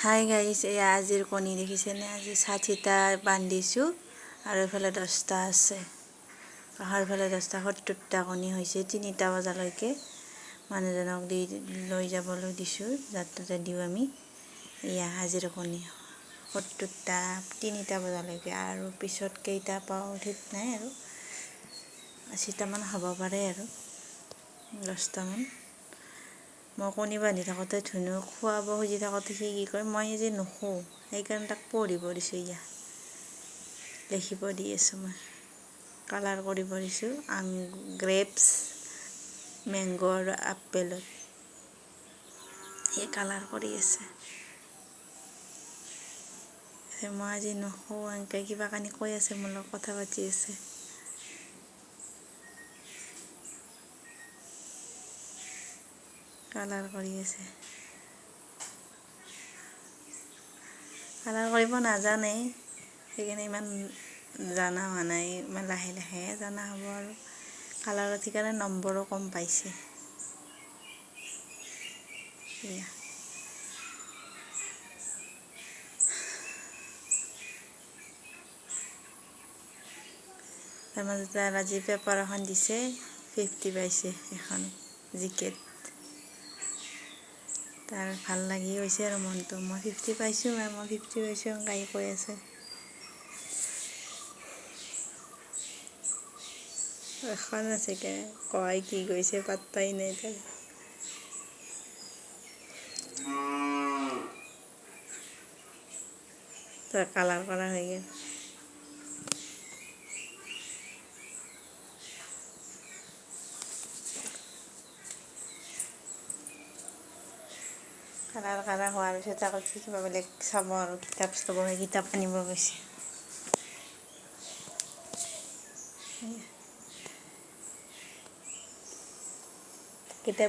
Hi guys, এয়া আজিৰ কণী দেখিছেনে? আজি 60টা বান্ধিছোঁ আৰু এইফালে 10টা আছে। কাষৰ ফালে 10টা, 70টা কণী হৈছে। 3টা বজালৈকে মানুহজনক লৈ যাবলৈ দিছোঁ, যাতে দিওঁ আমি। এয়া আজিৰ কণী 70টা, 3টা বজালৈকে। আৰু পিছত কেইটা পাওঁ ঠিক নাই, আৰু 80টামান হ'ব পাৰে, আৰু 10টামান। মই কণী বান্ধি থাকোঁতে ধুনুক খুৱাব খুজি থাকোঁতে সি কি কয়, মই আজি নুশু, সেইকাৰণে তাক পঢ়িব দিছোঁ। ইয়া লিখিব দি আছোঁ, মই কালাৰ কৰিব দিছোঁ। গ্ৰেপছ, মেংগ আৰু আপেলত সি কালাৰ কৰি আছে। মই আজি নুশু, এনেকৈ কিবা কানি কৈ আছে, মোৰ লগত কথা পাতি আছে। কালাৰ কৰি আছে। কালাৰ কৰিব নাজানে, সেইকাৰণে ইমান জনা হোৱা নাই, ইমান লাহে লাহে জনা হ'ব। আৰু কালাৰত সেইকাৰণে নম্বৰো কম পাইছে। এয়া তাৰ মাজতে আজি পেপাৰ এখন দিছে, 50 পাইছে এখন জিকেত। তাৰ ভাল লাগি গৈছে আৰু মনটো, মই 50 পাইছোঁ, মই 50 পাইছোঁ এনেকৈ কৈ আছে। এখন আছেগে, কয় কি গৈছে পাত্তাই নাই তাৰ। কালাৰ কৰা হৈ গ'ল। কালাৰ কৰা হোৱাৰ পিছত আকৌ কিবা বেলেগ চাব, আৰু কিতাপ চাব, সেই কিতাপ আনিব গৈছে। কিতাপ